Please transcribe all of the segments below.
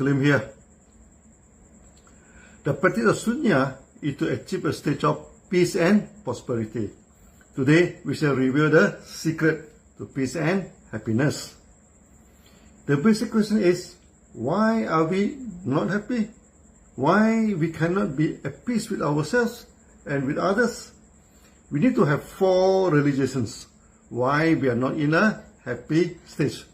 claim here. The practice of SUNYA is to achieve a state of peace and prosperity. Today, we shall reveal the secret to peace and happiness. The basic question is, why are we not happy? Why we cannot be at peace with ourselves and with others? We need to have 4 realizations why we are not in a happy stage.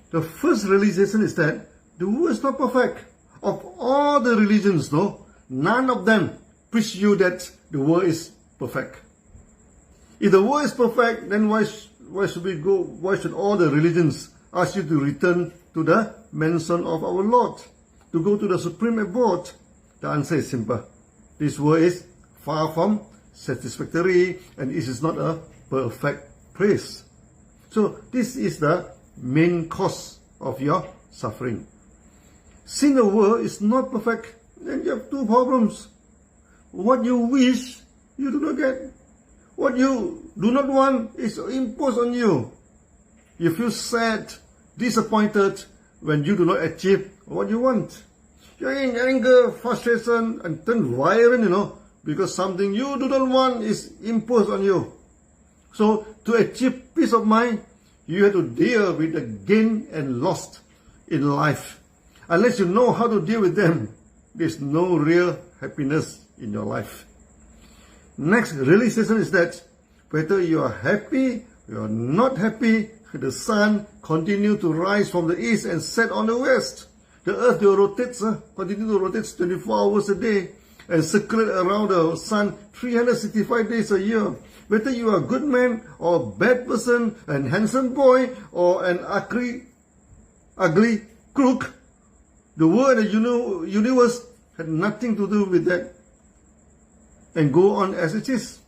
The first realization is that the world is not perfect. Of all the religions, though, none of them preach you that the world is perfect. If the world is perfect, then why should we go? Why should all the religions ask you to return to the mansion of our Lord, to go to the supreme abode? The answer is simple. This world is far from satisfactory, and it is not a perfect place. So this is the main cause of your suffering. Since the world is not perfect, then you have 2 problems. What you wish, you do not get. What you do not want is imposed on you. You feel sad, disappointed when you do not achieve what you want. You're in anger, frustration, and turn violent, because something you do not want is imposed on you. So to achieve peace of mind, you have to deal with the gain and loss in life. Unless you know how to deal with them, there's no real happiness in your life. Next realization is that whether you are happy or you are not happy, the sun continues to rise from the east and set on the west. The earth rotates, continues to rotate 24 hours a day and circulate around the sun 365 days a year. Whether you are a good man or a bad person, a handsome boy or an ugly crook, the world and the universe had nothing to do with that and go on as it is.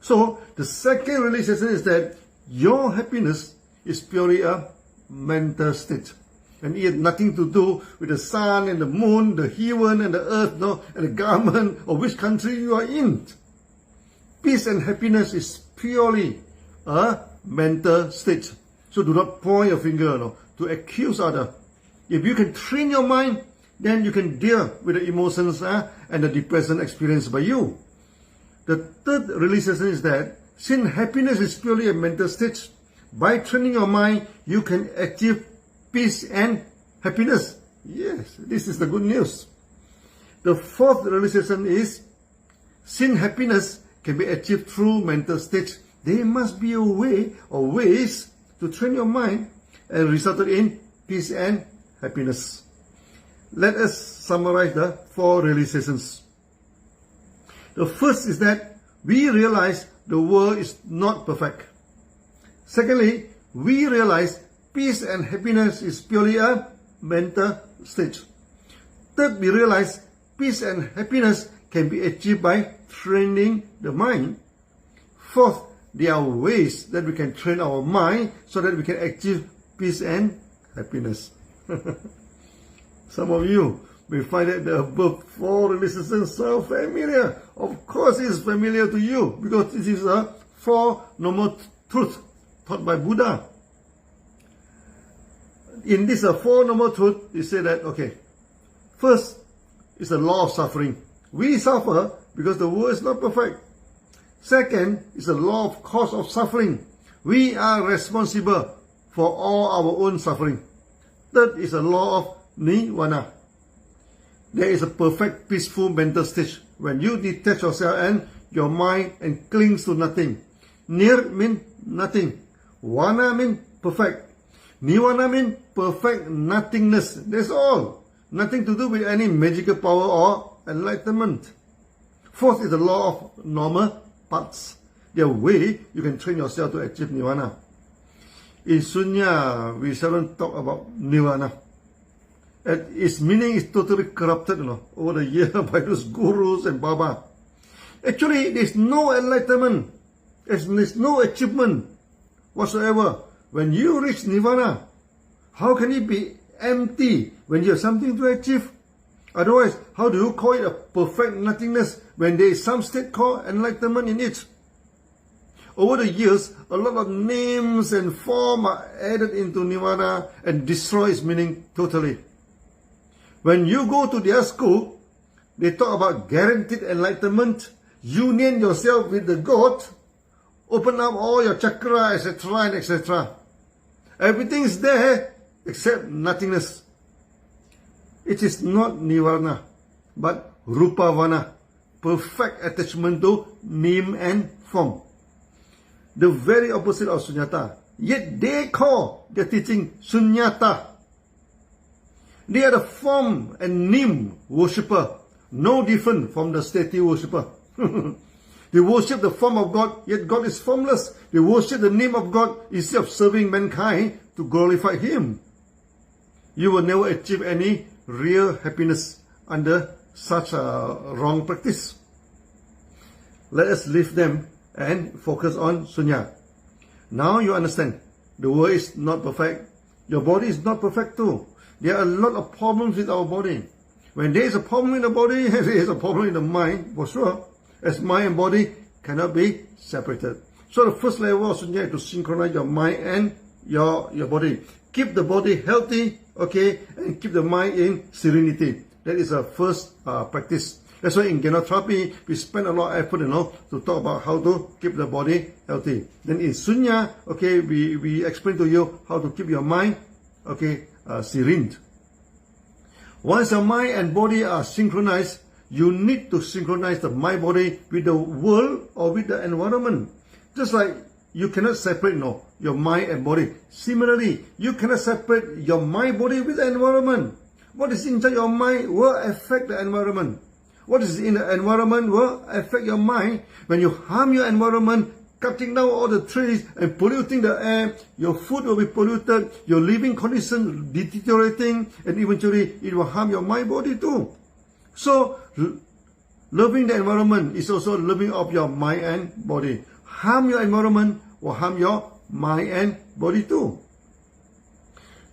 So the second realization is that your happiness is purely a mental state. And it has nothing to do with the sun and the moon, the heaven and the earth, and the government or which country you are in. Peace and happiness is purely a mental state. So do not point your finger to accuse others. If you can train your mind, then you can deal with the emotions and the depression experienced by you. The third realization is that since happiness is purely a mental state, by training your mind, you can achieve peace and happiness. Yes, this is the good news. The fourth realization is, since happiness can be achieved through mental states, there must be a way or ways to train your mind and result in peace and happiness. Let us summarize the 4 realizations. The first is that we realize the world is not perfect. Secondly, we realize peace and happiness is purely a mental state. Third, we realize peace and happiness can be achieved by training the mind. Fourth, there are ways that we can train our mind so that we can achieve peace and happiness. Some of you may find that the above 4 realizations so familiar. Of course it is familiar to you because this is a 4 normal truth taught by Buddha. In this 4 normal truth, he said that, okay, first is the law of suffering. We suffer because the world is not perfect. Second is the law of cause of suffering. We are responsible for all our own suffering. Third is the law of nirvana. There is a perfect peaceful mental state when you detach yourself and your mind and clings to nothing. Nir means nothing. Vana means perfect. Nirvana means perfect nothingness. That's all. Nothing to do with any magical power or enlightenment. Fourth is the law of normal parts. There are ways you can train yourself to achieve nirvana. In SUNYA, we seldom talk about nirvana. And its meaning is totally corrupted over the years by those gurus and Baba. Actually, there is no enlightenment. There is no achievement whatsoever. When you reach nirvana, how can it be empty when you have something to achieve? Otherwise, how do you call it a perfect nothingness when there is some state called enlightenment in it? Over the years, a lot of names and form are added into nirvana and destroy its meaning totally. When you go to their school, they talk about guaranteed enlightenment, union yourself with the God, open up all your chakra, etc. and etc. Everything is there except nothingness. It is not nirvana, but rupavana, perfect attachment to name and form. The very opposite of sunyata. Yet they call their teaching sunyata. They are the form and name worshipper, no different from the statue worshipper. They worship the form of God, yet God is formless. They worship the name of God instead of serving mankind to glorify Him. You will never achieve any real happiness under such a wrong practice. Let us leave them and focus on sunya. Now you understand, the world is not perfect. Your body is not perfect too. There are a lot of problems with our body. When there is a problem in the body, there is a problem in the mind, for sure. As mind and body cannot be separated. So the first level of sunya is to synchronize your mind and your body. Keep the body healthy, okay, and keep the mind in serenity. That is our first practice. That's why in Genotherapy, we spend a lot of effort, to talk about how to keep the body healthy. Then in Sunya, okay, we explain to you how to keep your mind, okay, serene. Once your mind and body are synchronized, you need to synchronize the mind body with the world or with the environment. Just like you cannot separate your mind and body. Similarly, you cannot separate your mind body with the environment. What is inside your mind will affect the environment. What is in the environment will affect your mind. When you harm your environment, cutting down all the trees and polluting the air, your food will be polluted, your living conditions deteriorating, and eventually it will harm your mind body too. So, loving the environment is also loving of your mind and body. Harm your environment will harm your mind and body too.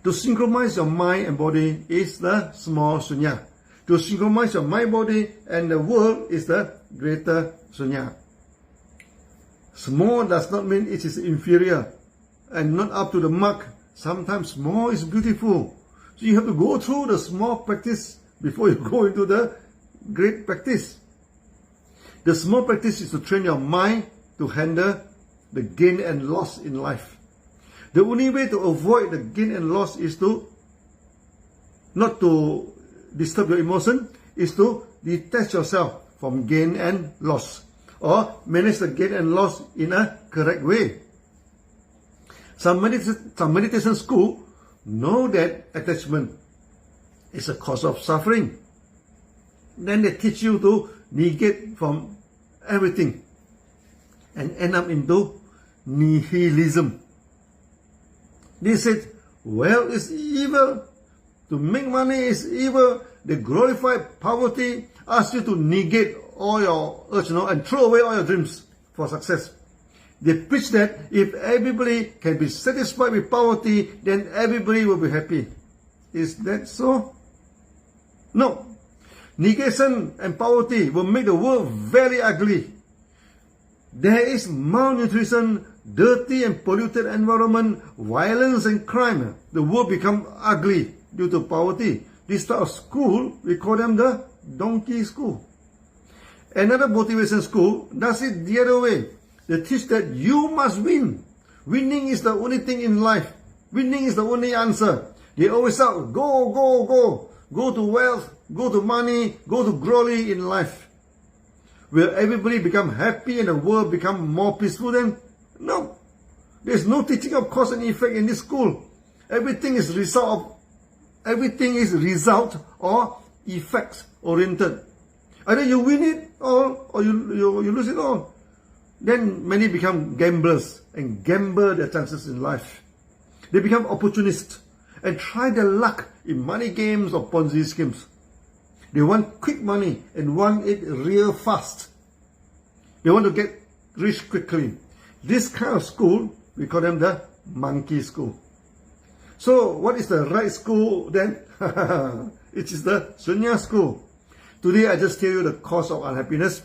To synchronize your mind and body is the small sunya. To synchronize your mind, body, and the world is the greater sunya. Small does not mean it is inferior and not up to the mark. Sometimes small is beautiful. So you have to go through the small practice before you go into the great practice. The small practice is to train your mind to handle the gain and loss in life. The only way to avoid the gain and loss is to not to disturb your emotion, is to detach yourself from gain and loss, or manage the gain and loss in a correct way. Some meditation school know that attachment is a cause of suffering. Then they teach you to negate from everything and end up into nihilism. They said, wealth is evil, to make money is evil. They glorify poverty, ask you to negate all your urge, and throw away all your dreams for success. They preach that if everybody can be satisfied with poverty, then everybody will be happy. Is that so? No. Negation and poverty will make the world very ugly. There is malnutrition, dirty and polluted environment, violence and crime. The world become ugly due to poverty. This type of school, we call them the donkey school. Another motivation school does it the other way. They teach that you must win. Winning is the only thing in life. Winning is the only answer. They always shout, go, go, go. Go to wealth, go to money, go to glory in life. Will everybody become happy and the world become more peaceful then? No. There's no teaching of cause and effect in this school. Everything is result or effect oriented. Either you win it all or you lose it all. Then many become gamblers and gamble their chances in life. They become opportunists and try their luck in money games or Ponzi schemes. They want quick money and want it real fast. They want to get rich quickly. This kind of school, we call them the monkey school. So what is the right school then? It is the Sunya school. Today I just tell you the cause of unhappiness.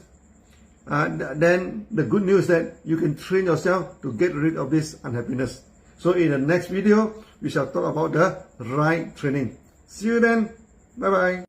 Then the good news that you can train yourself to get rid of this unhappiness. So in the next video, we shall talk about the right training. See you then. Bye bye.